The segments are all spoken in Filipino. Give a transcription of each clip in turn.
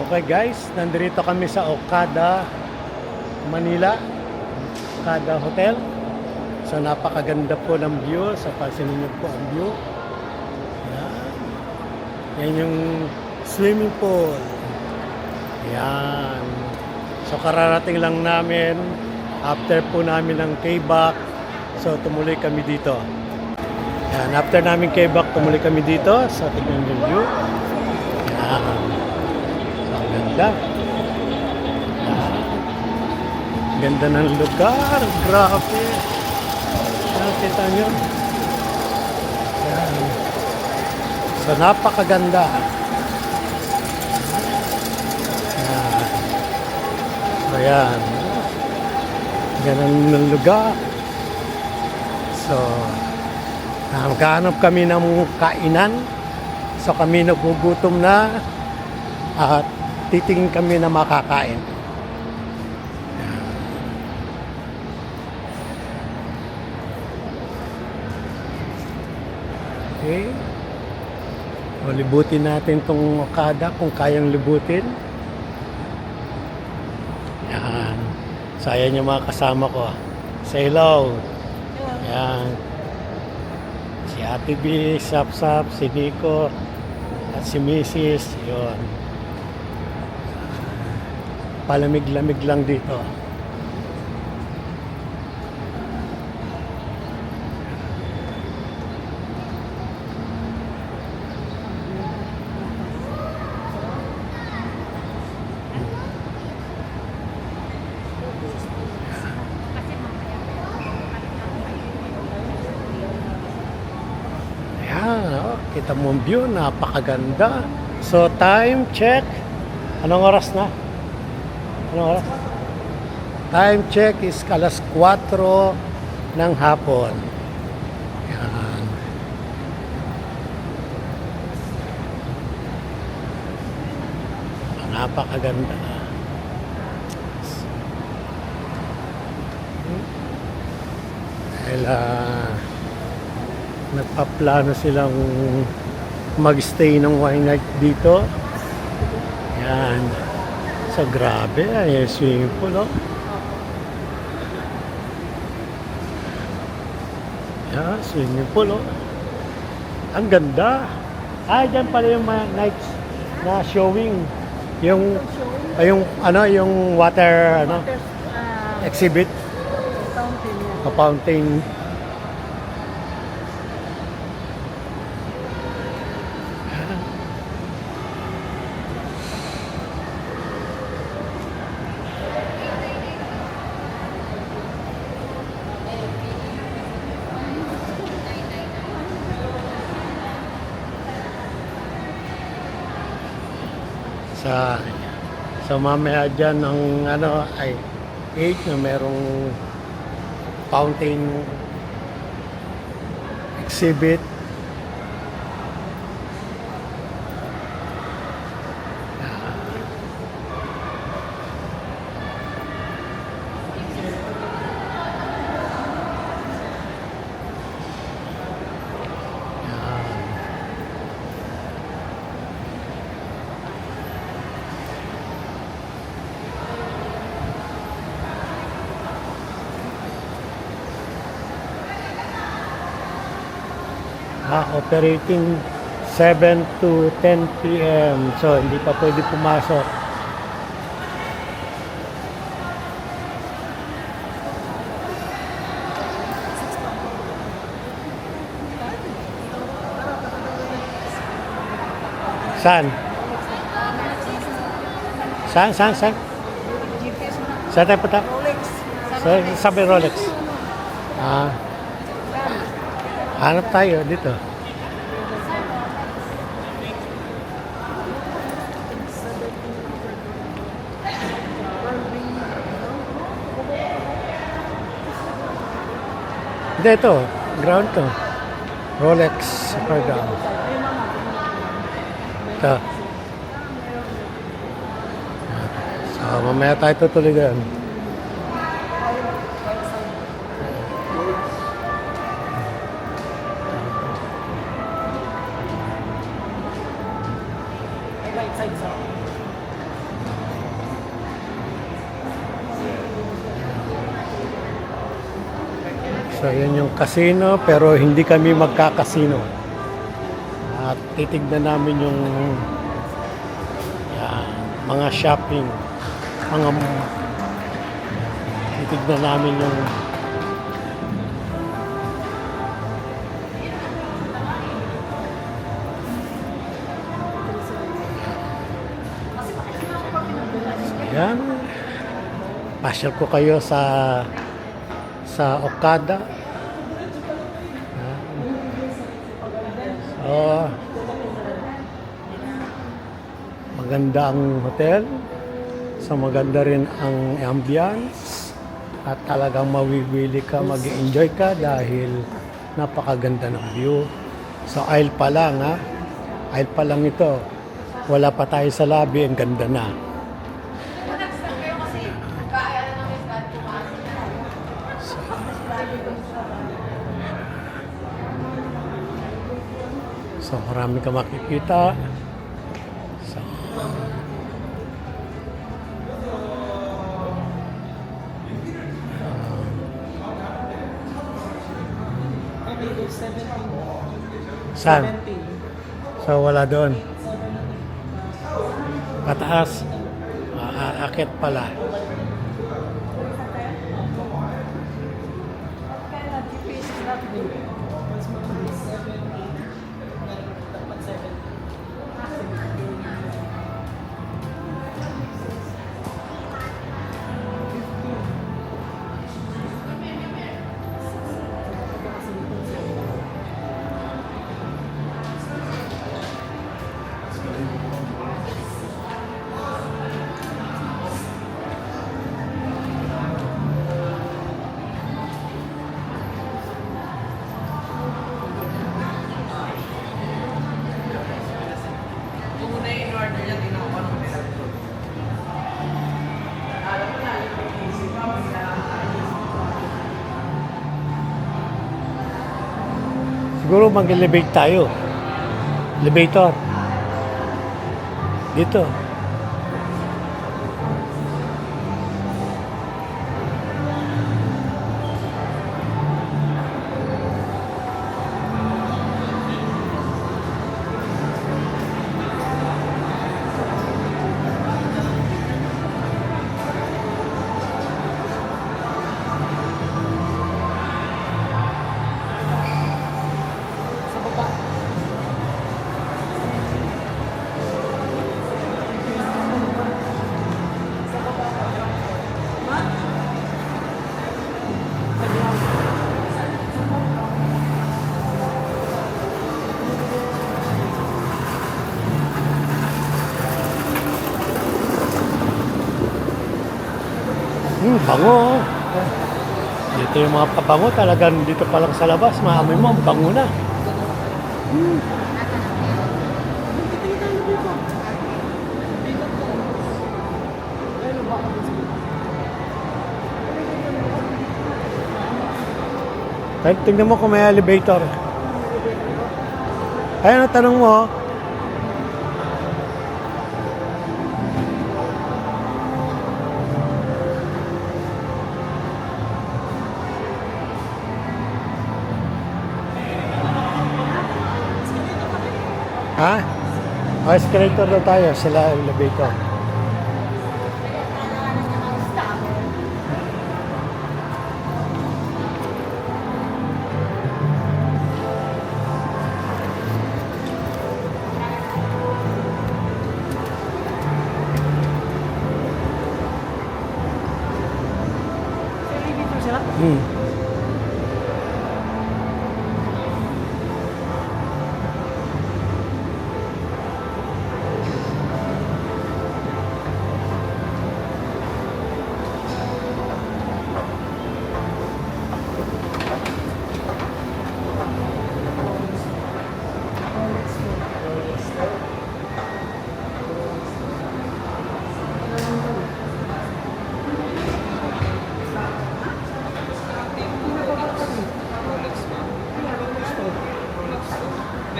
Okay guys, nandito kami sa Okada, Manila. Okada Hotel. So napakaganda po ng view. Sa pansinin niyo po ang view. Yan. Yan yung swimming pool. Yan. So kararating lang namin. After po namin ng K-Back. So tumuloy kami dito. Yan. After namin K-Back, tumuloy kami dito. So tignan yung view. Yan. Ganda. Ganda ng lugar. Grabe. Nakita nyo. Yan. So, napakaganda. Yan. So, yan. Ganun ng lugar. So, maghanap kami ng kainan. So, kami nagugutom na. At titingin kami na makakain. Okay. O, libutin natin itong Okada kung kayang libutin. Yan. So, ayan yung mga kasama ko. Say hello. Yan. Si Ate B, Sap-Sap, si Nico, at si Mrs. Yun. Palamig-lamig lang dito. Ayan, oh, kita mo ang view, napakaganda. So time check. Anong oras na? Anong oras? Time check is alas 4 ng hapon. Yan. Napakaganda. Dahil nagpaplano silang mag-stay ng one night dito. Yan. So, grabe. Ay, swimming pool, no? Yan, swimming pool, no? Ang ganda. Dyan pala yung mga nights na showing. Yung water, exhibit. Fountain. Fountain. So mamaya dyan ng ay 8 na merong fountain exhibit. Operating 7 to 10 p.m. So, hindi pa pwede pumasok. Saan? Saan? Saan tayo punta? Sabi Rolex. Hanap tayo dito. Hindi, ito. Ground to. Rolex super ground. Ito. So, mamaya tayo tutuloy doon. So, yan yung casino, pero hindi kami magkakasino. At titignan namin yung mga shopping, mga titignan namin yung yan. Pasyal ko kayo sa Okada. So, maganda ang hotel. So, maganda rin ang ambience. At talagang mawiwili ka, mag-enjoy ka dahil napakaganda ng view. So, aisle pa lang, ha? Aisle pa lang ito. Wala pa tayo sa lobby, ang ganda na. So, marami ka makikita. So, saan? So, wala doon. Pataas. Aakit pala. Siguro mag-elevate tayo. Elevator. Dito. Bango. Dito yung mga pabango talagang dito pa lang sa labas, maamoy mo, bango na. Kahit tingnan mo kung may elevator. Ayun ang tanong mo. Ha? O, escalator na tayo. Sila elevator.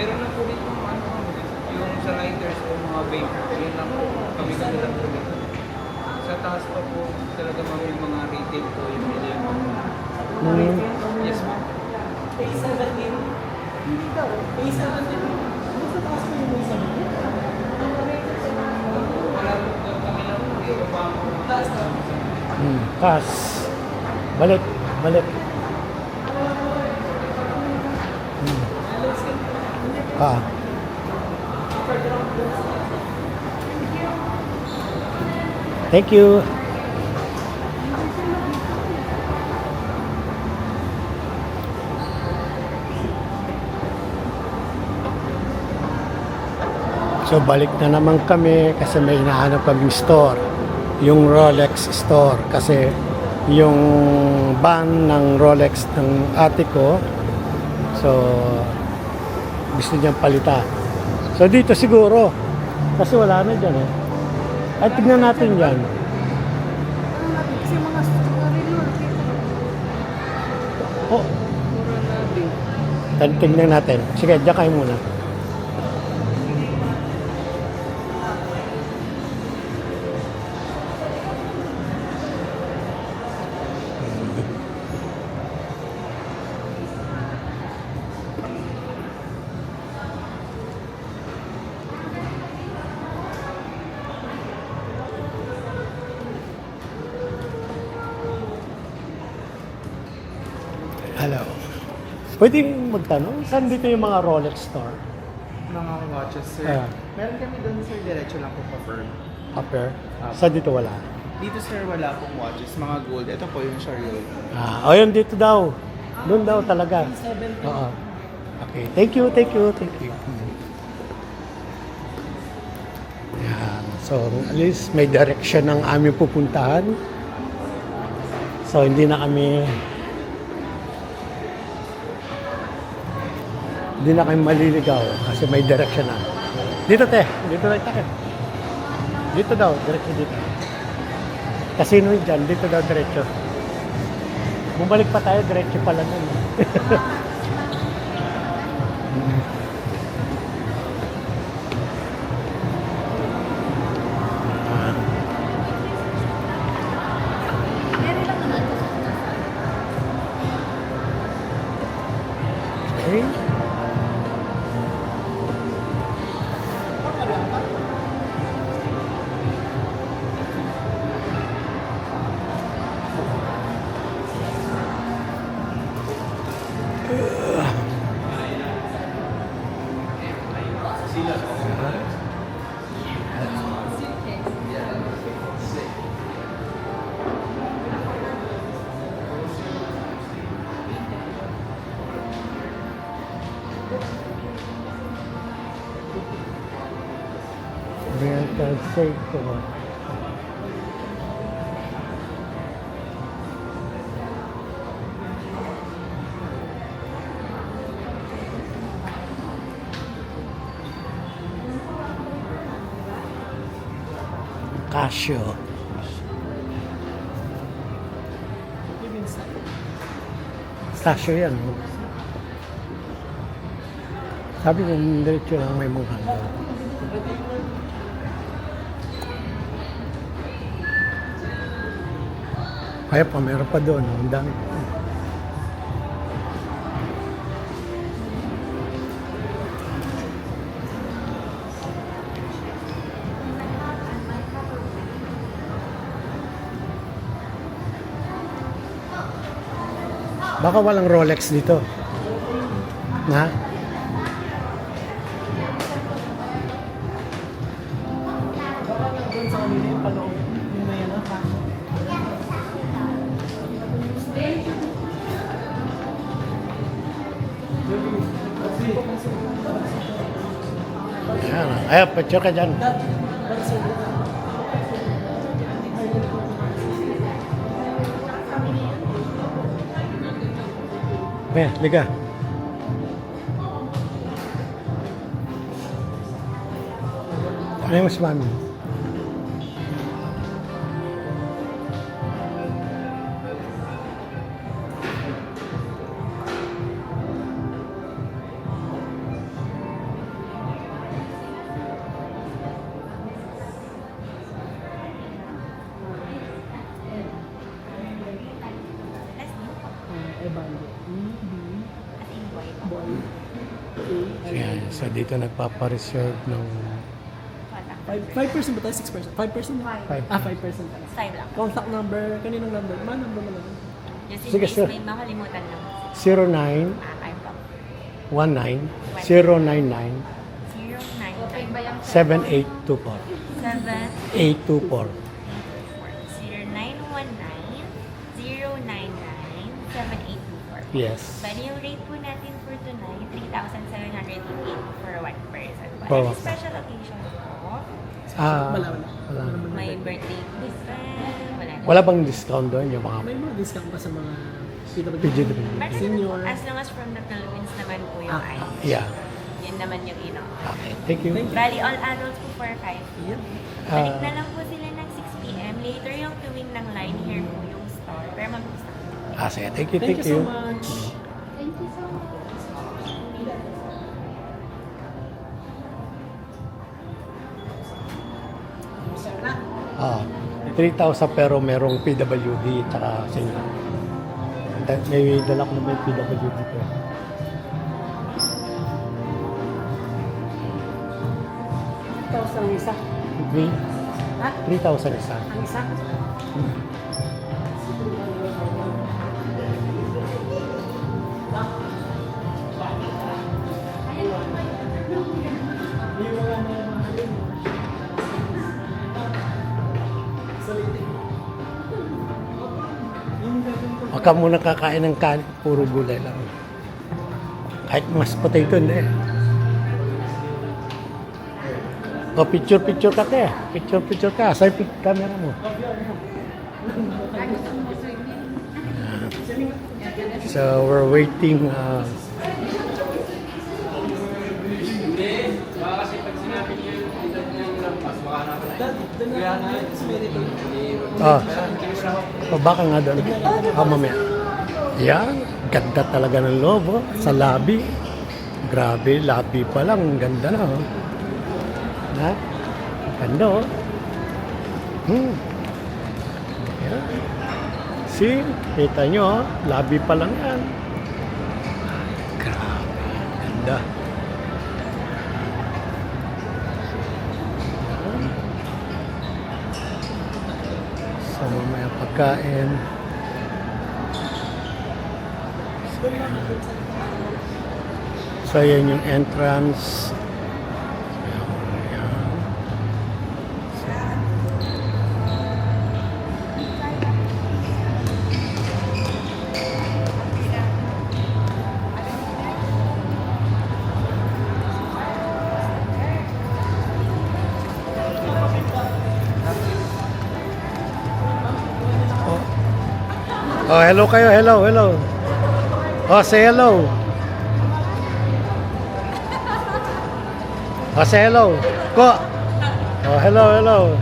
Meron lang po dito yung sa lighters o mga vape. Yun lang po. Kami lang po dito. Sa taas pa po talaga yung mga retail po yung million. Hmm. Yes, ma'am. A17. Hindi daw. A17. Ano sa taas mo yung A17? Wala po kami lang po dito pa ako. Taas na. Pass. Balik. Balik. Ah. Thank you. So balik na naman kami kasi may hinahanap kaming store. Yung Rolex store kasi yung band ng Rolex ng ate ko, so gusto niyang palitan. So dito siguro kasi wala na dyan eh. Ay tignan natin yan. Ano natin? Kasi mga relo. Oh, Mura natin. tignan natin. Sige, dyan kayo muna. Hello. Pwede magtanong, saan dito yung mga Rolex store? Mga watches, sir. Ah. Meron kami doon, sir. Diretso lang po pa firm. Upper? Saan dito wala? Dito, sir, wala pong watches. Mga gold. Ito po yung Chariot. O yun dito daw. Doon daw talaga. Oo. Okay. Thank you, thank you, thank you. Yan. So, at least may direction ng aming pupuntahan. So, hindi na kami maliligaw kasi may direction na. Dito te, dito tayo tayo. Dito daw, diretso dito. Casino yun dyan, dito daw diretso. Bumalik pa tayo, diretso pala nun. Okay. Mental Seiko. Casio. Casio yan. No? Sabi ko, diretso lang may mga hanggang. Kaya pa, meron pa doon. Ang dami. Baka walang Rolex dito. Na? Doon sa kanila yung paloob. Yung may ano, ha? Ayan. Ayan, picture ka dyan. Liga. Ano yung mas mami? Boy. Okay. Ayan, so dito nagpapa-reserve ng 5% ba tayo? 6%? 5%? 5. 5% pala. 5 lang. Contact number, kaninong number? Number mo lang. Just in Sige, case sir. may makalimutan lang. 09 I'm from 19 099 0999 7824. 824. 0919-099-7824. Yes. Bali yung rate po natin for tonight, 3,708 for one person. For Any one. special occasion po? Wala. Wala. May birthday gift, wala na. Wala bang discount doon yung mga May mga discount pa sa mga PWD? PGW? Meron Senior. naman, as long as from the Philippines naman po yung ID. Yeah. Yun naman yung Okay. Thank you. Bali, all adults po for 5. Yep. Balik na lang po sila ng 6 p.m. Later yung tuwing ng line here po yung store. Pero mag-stop. Sige. Thank you. Thank you so much. Thank you so much. Ah, 3,000 pero merong PWD tsaka senior. May dala ko na may PWD ko. 1,000 ang isa. Ha? 3,000 isa. Ang isa? Huwag ka muna kakain ng kanin, puro gulay lang. Kahit mas potato, hindi. O, picture ka, te. Picture ka. Sa camera mo. So, we're waiting. Baka nga doon. Mamaya. Yan. Ganda talaga ng loob. Oh. Sa lobby. Grabe. Lobby pa lang. Ganda na. Oh. Ha? Ganda oh. Yan. See? Kita nyo oh. Lobby pa lang yan. Grabe. Ganda. So, mamaya pagkain. So, yan yung entrance. Ayan. Oh, hello kayo. Hello. Oh, say hello. Oh, say hello. Ko. Oh, hello.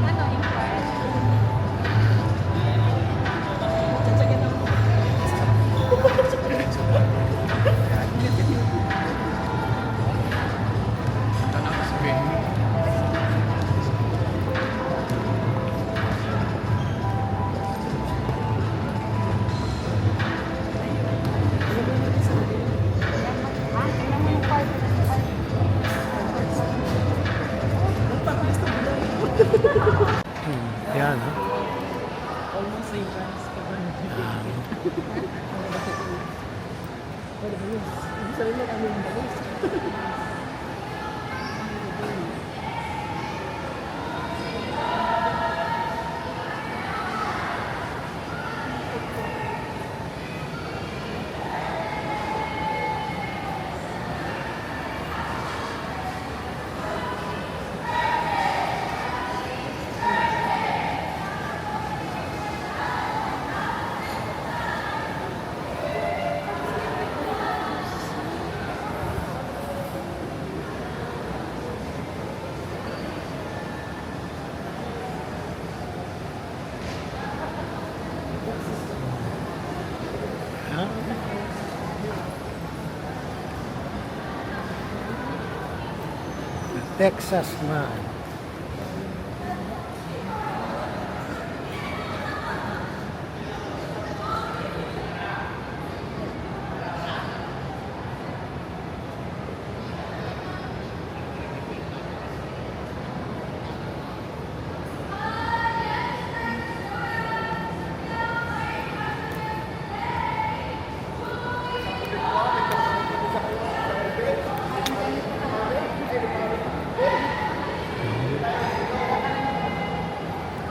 Yan. Almost same price. Pwede ba yun? Hindi sa rin lang kami yung balis. Texas man.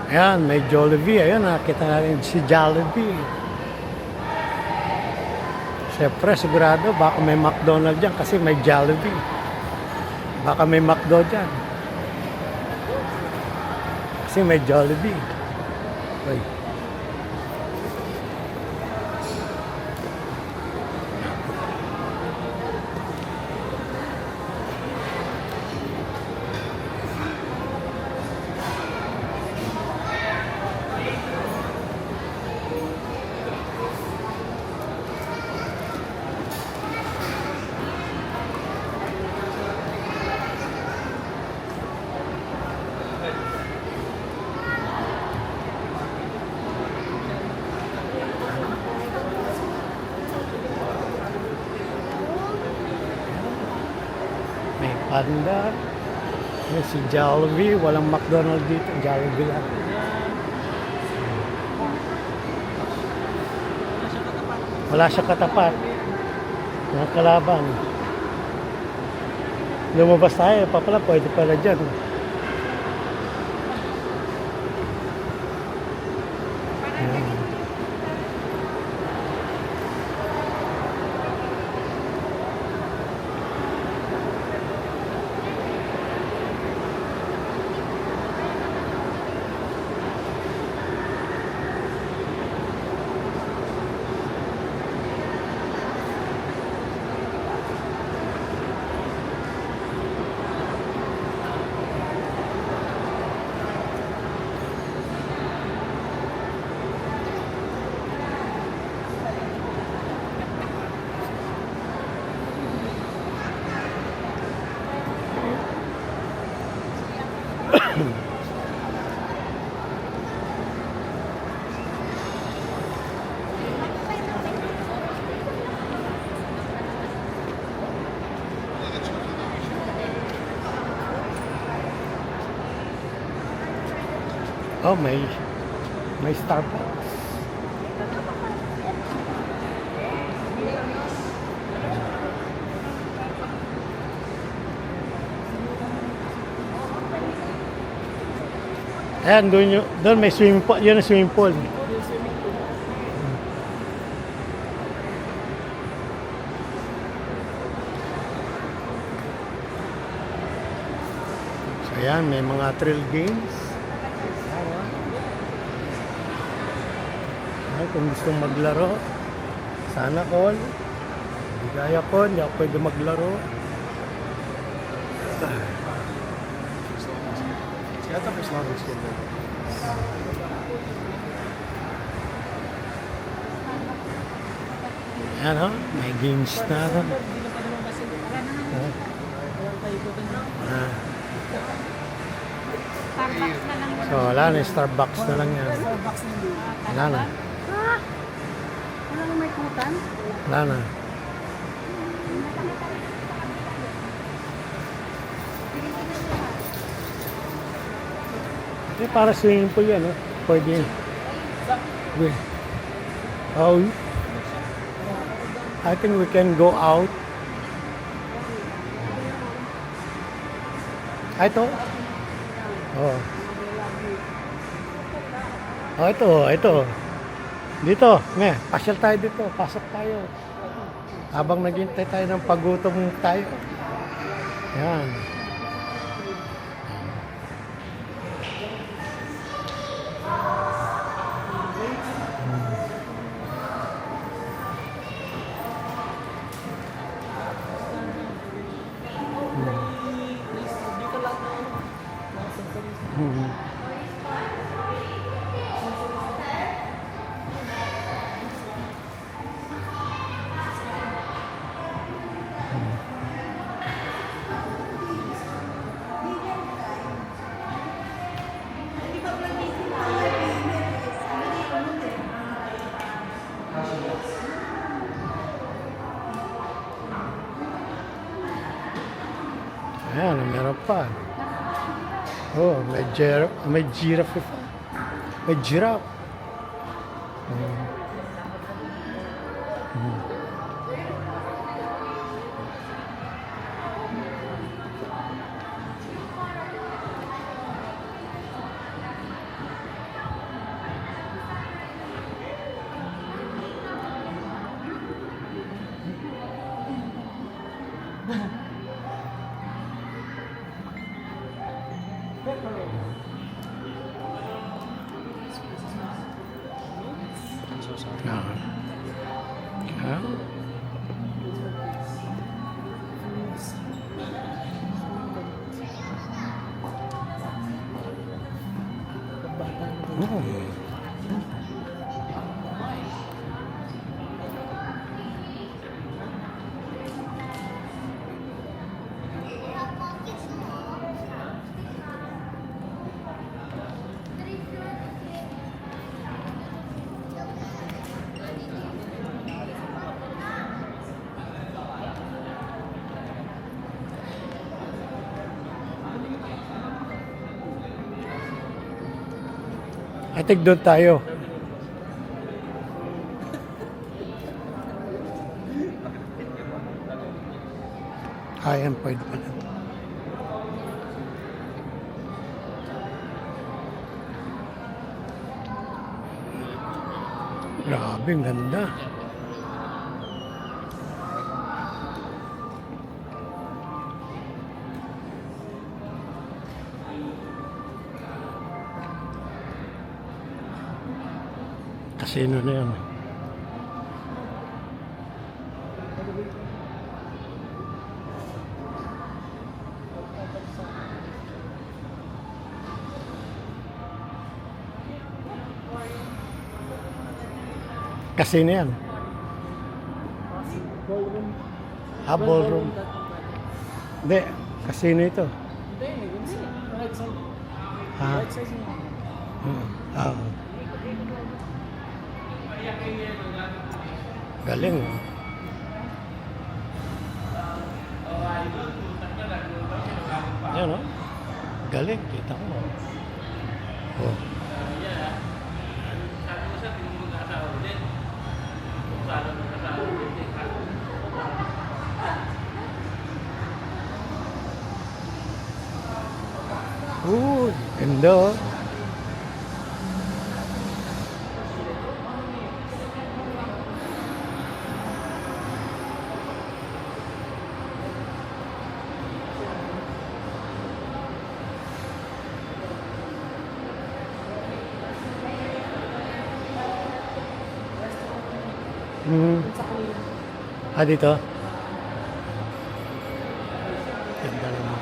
Ayan, may Jollibee. Ayan, nakita natin si Jollibee. Siyempre, sigurado, baka may McDonald's dyan kasi may Jollibee. Baka may McDo dyan. Kasi may Jollibee. Uy. May Panda. May si Jollibee. Walang McDonald's dito. Jollibee lang. Wala siya katapat. Mga kalaban. Lumabas tayo. Pa pala, pwede pala dyan. Ayan. Oh, may Starbucks. Ayan, doon may swimming pool. Yun ang swimming pool. So, ayan, may mga thrill games. Ay, kung gustong maglaro, sana all. Hindi kaya ko, hindi ako pwede maglaro. Yata may snorkeling skill na. Ayan o, may games na ito. Starbucks na lang. So wala na, Starbucks na lang yan. Wala na. Wala nang may kutan? Wala na. Para swimming pool yan, pwede yan. Oh, I think we can go out. Ito. Oh. Oh, ito. Dito, pasyal tayo dito. Pasok tayo. Habang naghintay tayo ng pagutom tayo. Yan. Dito lang na nasa Hmm. Ayan, meron pa. Oh, may giraffe pa. May giraffe. Ah. Ah. Oh. I think doon tayo. Ayan, pwede pala. Grabe, ang ganda. Casino na yan. Casino yan. Ballroom. Ballroom. Hindi, casino ito. Hindi, hindi. Right side. Ah. Right side niya. Ah. Galing. Yan o. Galing, kita ko. Oh. Ganda oh. Sa kanila. Ah, dito? Ganda naman.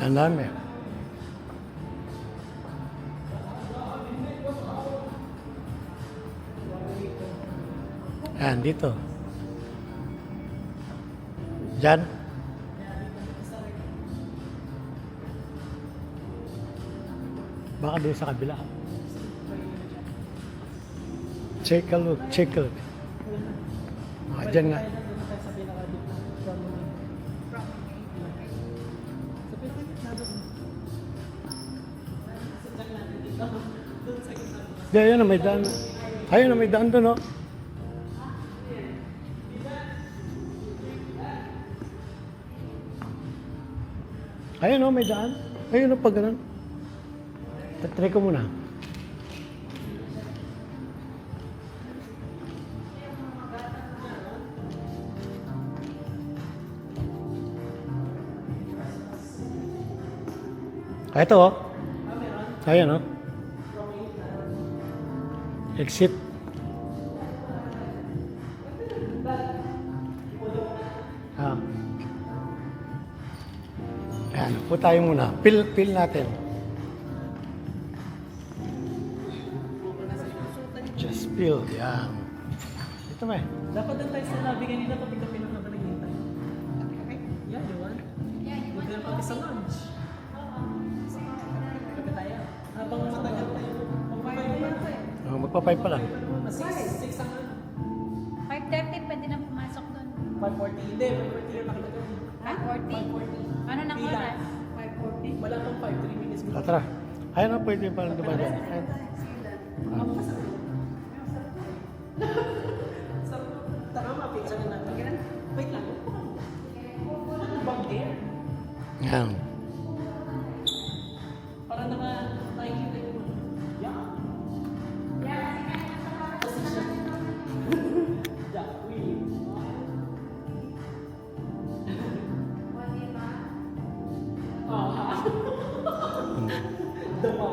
Ang dami. Ayan, dito. Diyan. Baka doon sa kabila. Check a look, check a look. Ah, dyan nga. Sa pinaka-gitna. Sa pinaka-gitna doon. Di, ayun na may daan. Ayun na may daan doon, oh. Ayun, oh, may daan. Ayun, oh, pag ganun. Tatry ko muna. Ito, oh. Ayun, oh. Exit. Ah. Ayan, po tayo muna. Pil natin. Just pil, yan. Ito ba eh? Dapat doon tayo sa lobby kanina pati kape na naman naghihintay. Yeah, you want? Huwag na pati sa lunch. Kape tayo. Habang matagal tayo. Magpapayin pa lang tayo. Oh, magpa-5 pa lang. 6 5:30 pwede na pumasok doon. 5:40. Hindi, 5:40 yung nakita doon. 5:40? Ano nang Pila. oras? 5:40. Wala pang 5, 3 minutes. Tara. Ayun na, pwede pa rin dumadaan. Ayun. Tara, mapinsa na natin. Wait lang. Bag there. Yan. Para naman nakikita yung yeah. Yeah, really. Dama.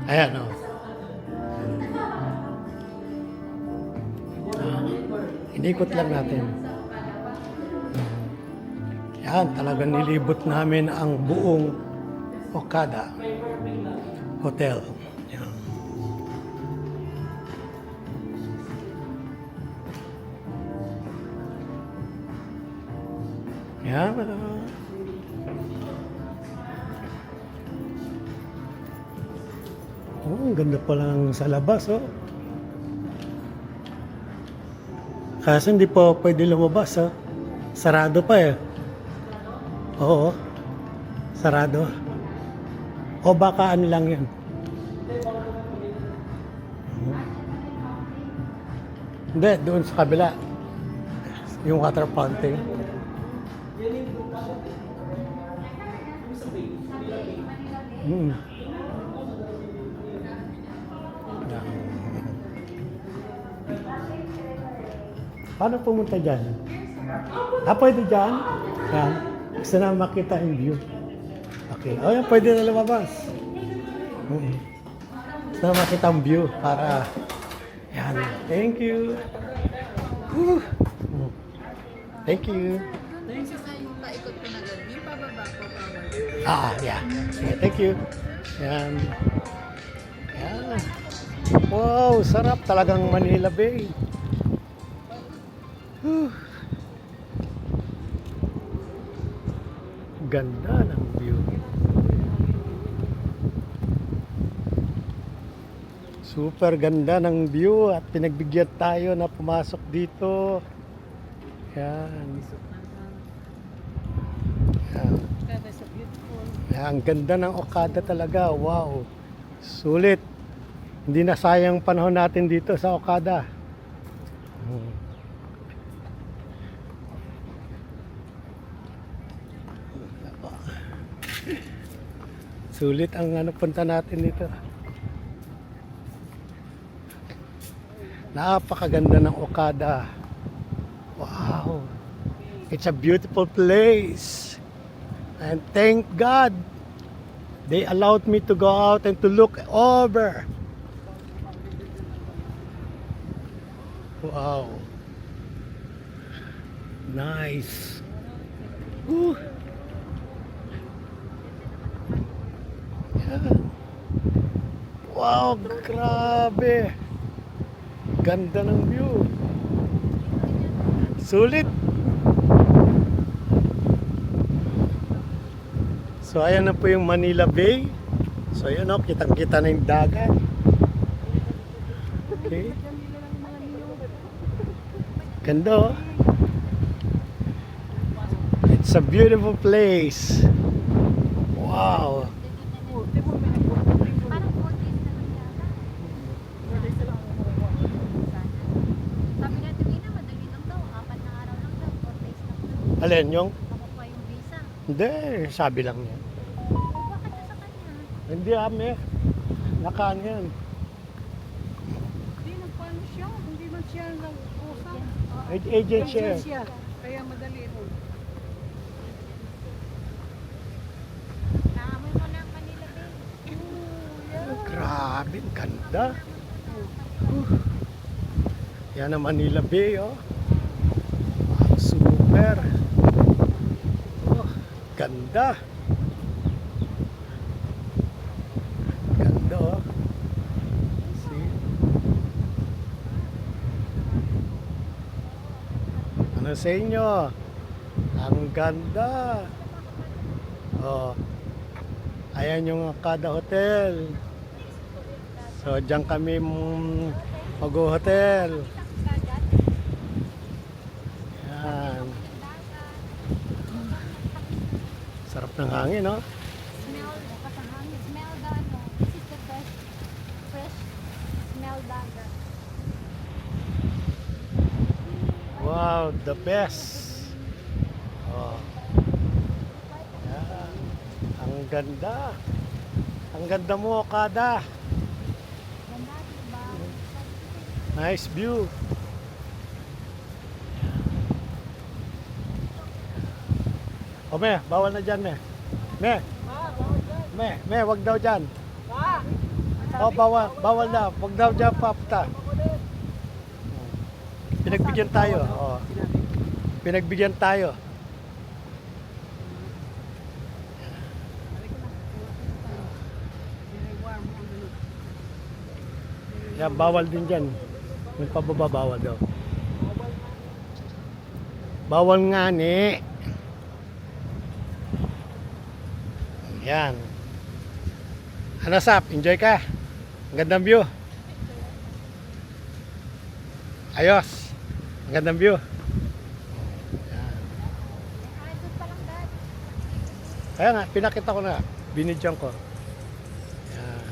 Ayan, oh. Inikot lang natin. Yan, talagang nilibot namin ang buong Okada Hotel. Yan. Yan. Oh, ang ganda pa lang sa labas, oh. Kaso hindi pa pwede lumabas, oh. Sarado pa eh. Oo. Sarado. O baka ano lang yan. Hindi, doon sa kabila. Yung water fountain. Hmm. Paano pumunta dyan? Pwede dyan? Yan. Gusto na makita yung view. Okay. O yan, pwede na lumabas. Gusto na makita ang view para... Yan. Thank you. Whew. Thank you. Doon sa yung paikot ko na doon. Yung pababa ko, power. Yeah. Sige, thank you. Yan. Yan. Wow, sarap talagang Manila Bay. Ganda ng view. Super ganda ng view at pinagbigyan tayo na pumasok dito. Yan. Yan. Yan, ang ganda ng Okada talaga. Wow. Sulit. Hindi na sayang panahon natin dito sa Okada. Sulit ang punta natin dito. Napakaganda ng Okada. Wow. It's a beautiful place. And thank God they allowed me to go out and to look over. Wow. Nice. Woo. Yeah. Wow, grabe. Ganda ng view. Sulit. So ayan na po yung Manila Bay. So ayan o, kitang-kita na yung dagat. Okay. Ganda oh. It's a beautiful place. Wow. Parang 4 days na lang yata. 4 days na lang. Sabi nga Tuwina, madali lang daw. 4 na araw lang daw. 4 days lang daw. Alin yung? Makukuha yung visa. Hindi, sabi lang yan. O bakit na sa kanya? Hindi ame. Nakaan yan. Hindi, nagpaano siya. Hindi man siya nag-usap. Agent siya. Siya. Kaya madali ito. Naamoy mo na ang Manila Bay. Grabe, ang ganda. Yan ang Manila Bay, oh. Wow, super. Oh, ganda. Ganda, oh. naman sa inyo. Ang ganda. Oh. Ayan yung Okada Hotel. So, diyan kami mag-hotel. Yan. Sarap ng hangin, no? Smell, kasahangin. Smell the ano. This is the best fresh smell dagat. Wow, the best. Oh. Yan. Ang ganda. Ang ganda mo, Okada. Ganda, diba? Nice view. O, me, bawal na dyan, me. Me, wag daw dyan. O, bawal na. Wag daw dyan, papunta. Pinagbigyan tayo. O. Pinagbigyan tayo. Yan, bawal din dyan. May pababa, bawal daw. Bawal nga ni. Yan. Ano sap? Enjoy ka? Ang gandang view. Ayos. Ang gandang view. Yan. Kaya nga, pinakita ko na. Binidyan ko. Yan.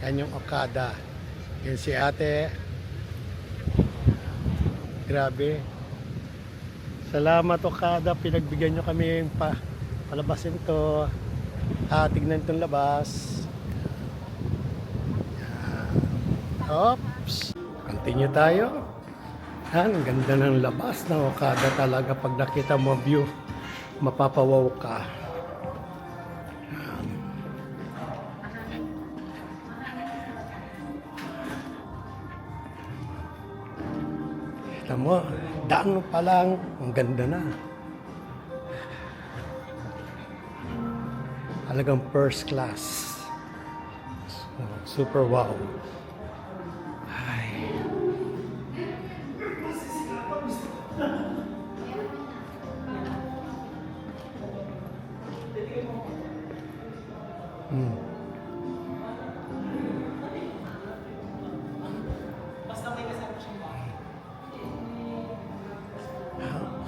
Yan yung Okada. Yan si ate. Grabe. Salamat Okada. Pinagbigyan nyo kami palabasin to. Tignan itong labas. Yan. Oops. Continue tayo. Yan, ang ganda ng labas ng Okada talaga. Pag nakita mo view, mapapawaw ka. Yan. Kita mo, daan pa lang, ang ganda na. Talagang first class. Super wow. Ay.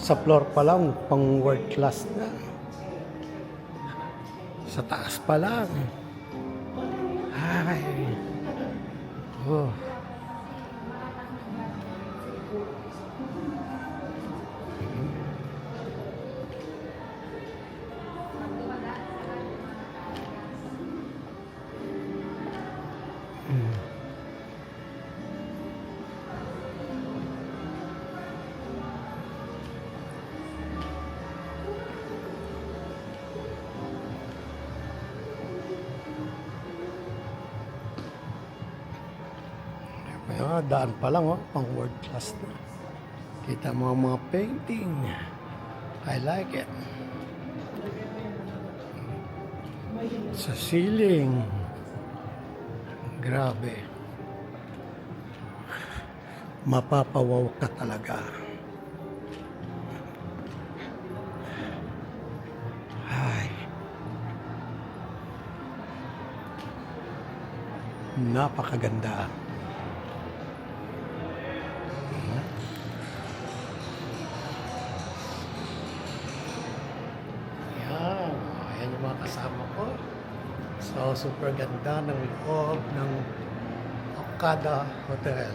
Sa floor pa lang, pang world class na. Sa taas pa lang. Ay. Oh. Daan pa lang, pang world class na. Kita mo ang mga painting. I like it. Sa ceiling. Grabe. Mapapawaw ka talaga. Ay. Napakaganda. Kasama ko. So, super ganda ng loob ng Okada Hotel.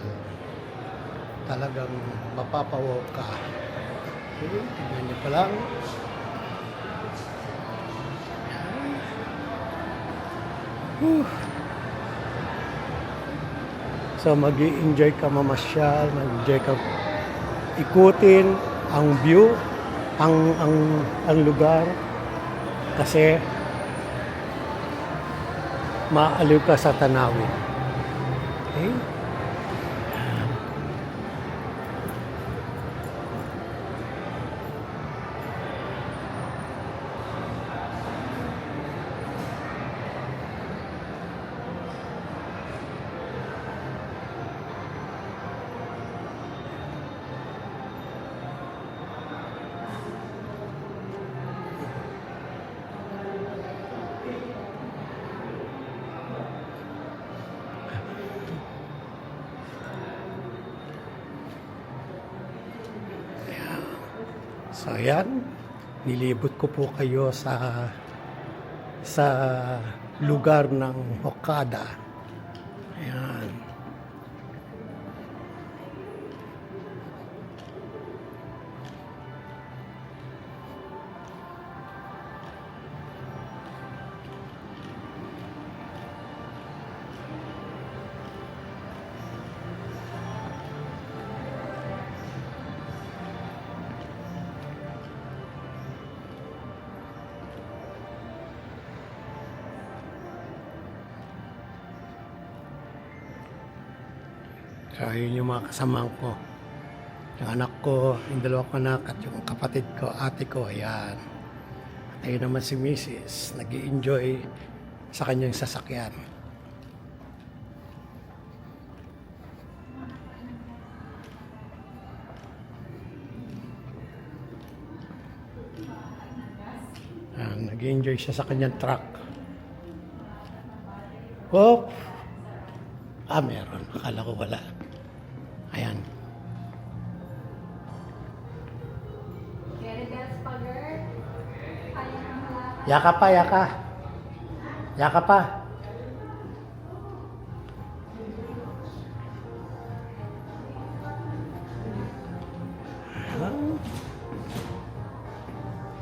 Talagang mapapawaw ka. Okay, tignan niyo pa lang. So, mag-i-enjoy ka mamasyal, mag-enjoy ka ikutin ang view, ang lugar. Kasi maaliw ka sa tanawin. Okay? So ayan, nilibot ko po kayo sa lugar ng Okada. Ayan. So, yun yung mga kasamahan ko. Yung anak ko, yung dalawa ko anak, at yung kapatid ko, ate ko, ayan. At ayun naman si Mrs. Nag-i-enjoy sa kanyang sasakyan. Ayan, nag-i-enjoy siya sa kanyang truck. Oh! Meron. Akala ko wala. Ayan. Yaka pa, yaka. Yaka pa.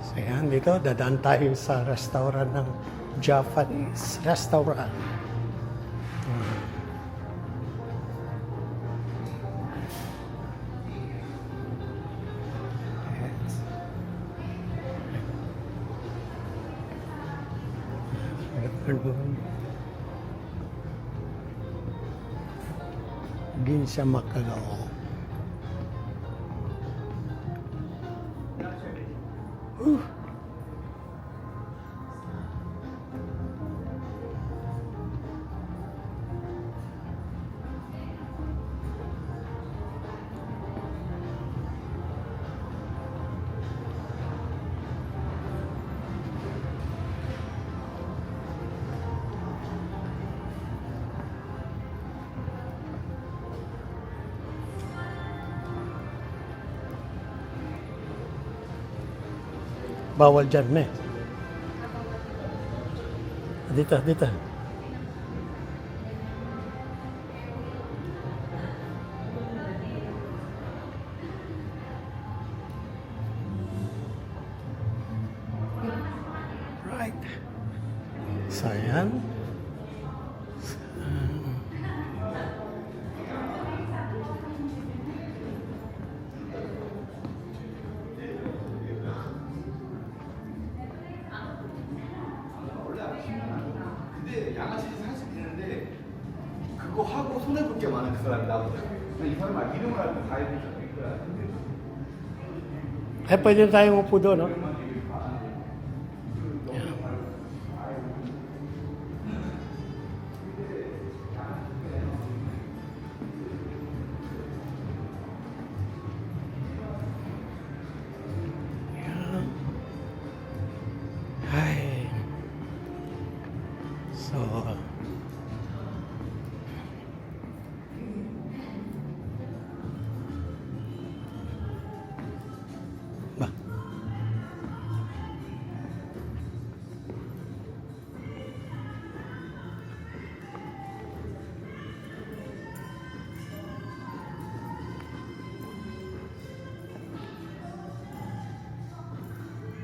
So yan, dito, dadaan tayo sa restaurant ng Japanese restaurant. Ginsa Makalao. Bawal dyan, me. Dito, dito. Right. So, ayan. 근데 양아치짓 할 수 있는데 그거 하고 손해볼 게 많은 그 사람이 나보다. 이 사람 이름을 알고 다 해줄 수 있을 거야. Eh, pwede tayong upo doon, no? Ay. So, ba?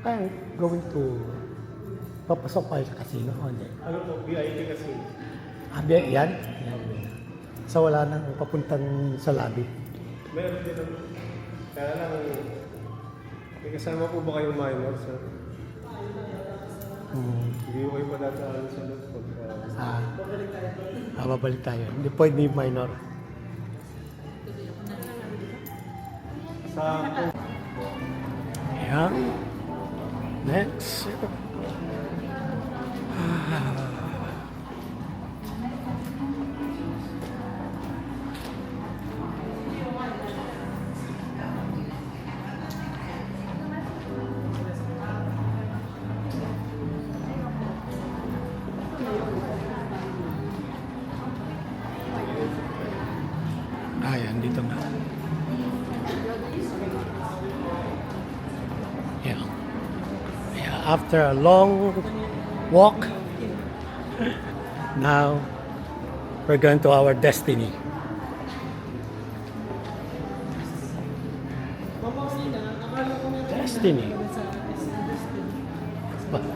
I'm going to papasok tayo sa casino o hindi? Ano po, VIP kasi. Yan? Yan. So wala nang papuntang sa lobby. Meron din naman. Kaya lang, may kasama po ba kayong minor, sir? Hindi ko kayo padadaan sa loob pagka... Babalik tayo. Hindi pwede yung minor. Sa... Ayan. Next. Ayan, dito na. after a long walk, now we're going to our destiny. Mama, kanina, akala ko meron Destiny. na sa Destiny. Yeah. Bye.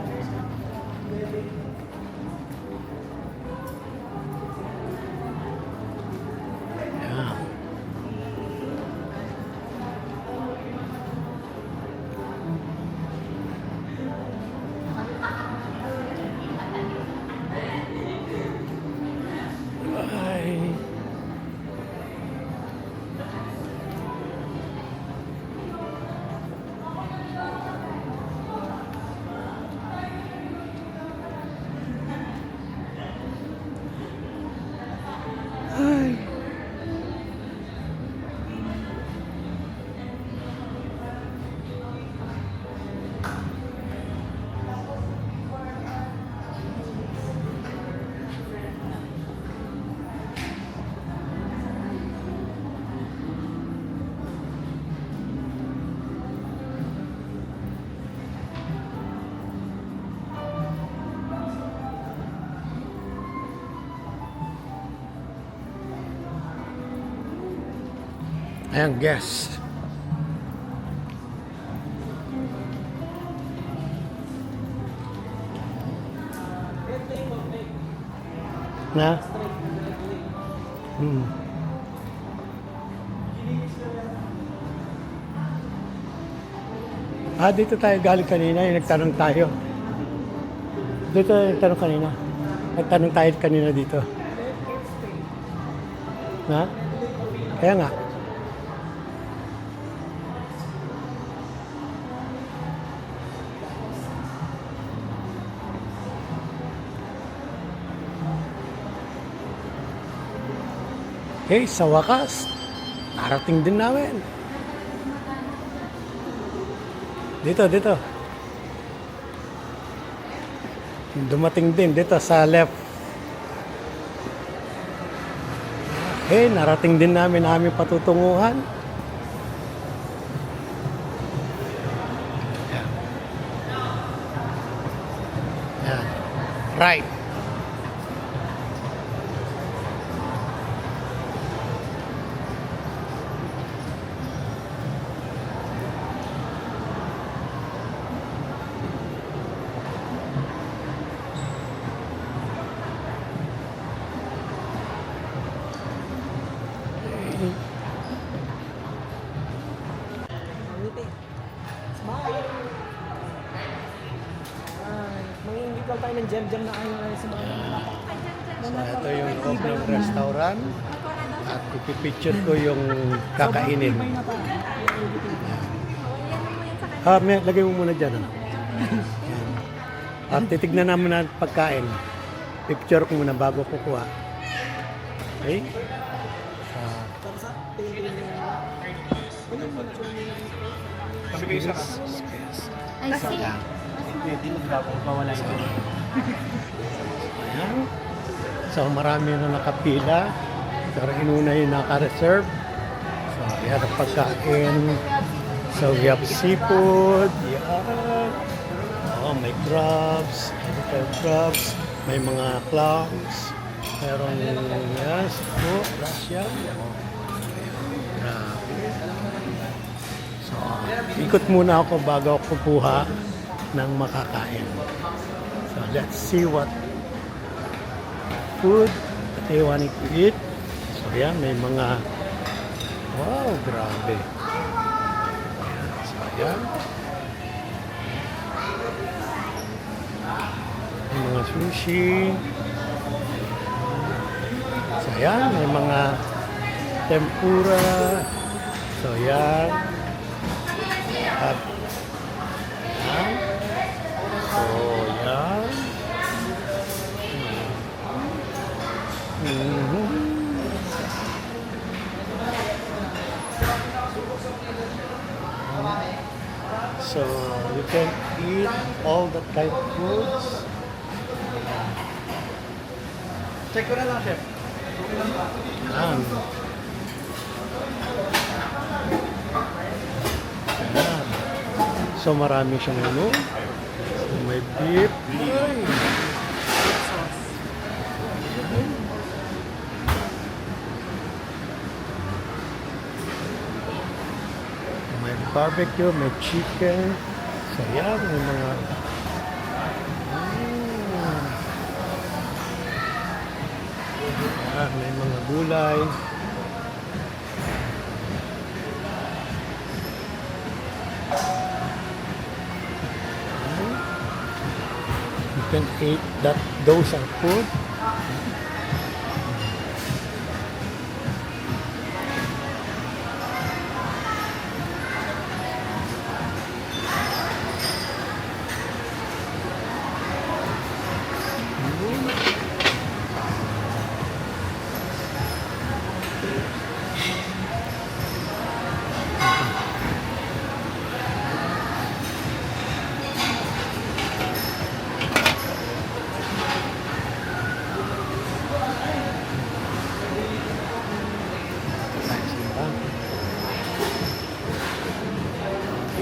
Ay. Ayan, guest. Na? Hmm. Dito tayo galing kanina, yung nagtanong tayo. Dito nagtanong kanina. Nagtanong tayo kanina dito. Na? Kaya nga. Okay, sa wakas, narating din namin. Dito. Dumating din dito sa left. Okay, narating din namin aming patutunguhan. Yan. Yan. Right. Ngiti. Smile! Manginggit lang tayo ng jam-jam na ayaw na sa mga So, ito yung loob ng restaurant. At ipipicture ko yung kakainin. May na pa. Lagay mo muna dyan. Ano? Yan. At titignan namin ang pagkain. Picture ko muna bago kukuha. Okay? Tapos sa tingin-tingin I see. Ayan. So, marami na nakapila. Pero inuna yung naka-reserve. So, yan ang pagkain. So, we have seafood. Yan. Oh, may crabs. Edible crabs. May mga clams. Merong yes. Oh, Russia. Oh. Grabe. So, ikot muna ako bago ako kukuha ng makakain. So, let's see what food that they wanting to eat. So, yan, may mga wow, grabe. So, yan. May mga sushi. So, yan, may mga tempura. So, yan. At, yan. So, yan. Mhm. So, you can eat all the type of foods. Check ko na lang, chef. Yan. Yan. So, marami siyang menu. Deep fry. May barbecue, may chicken. So yan, may mga... may mga gulay. You can eat that, those are food.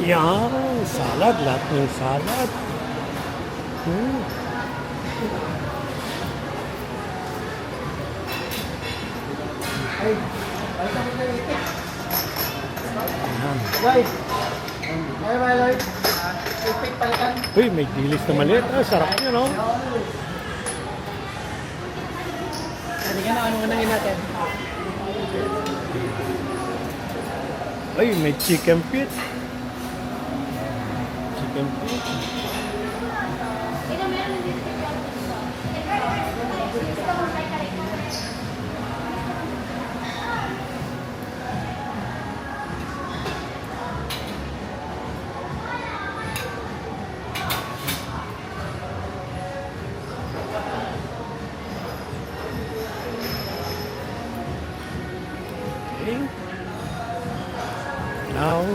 Yan, salad, lahat ng salad. Hmm. Yan. Uy, may dilis na maliit. Ah, sarap nyo, no? Hindi ka na, ano unangin natin? Uy, may chicken feet. Chicken feet. Ito meron din dito. Gusto mo may kare-kare. Okay. Now,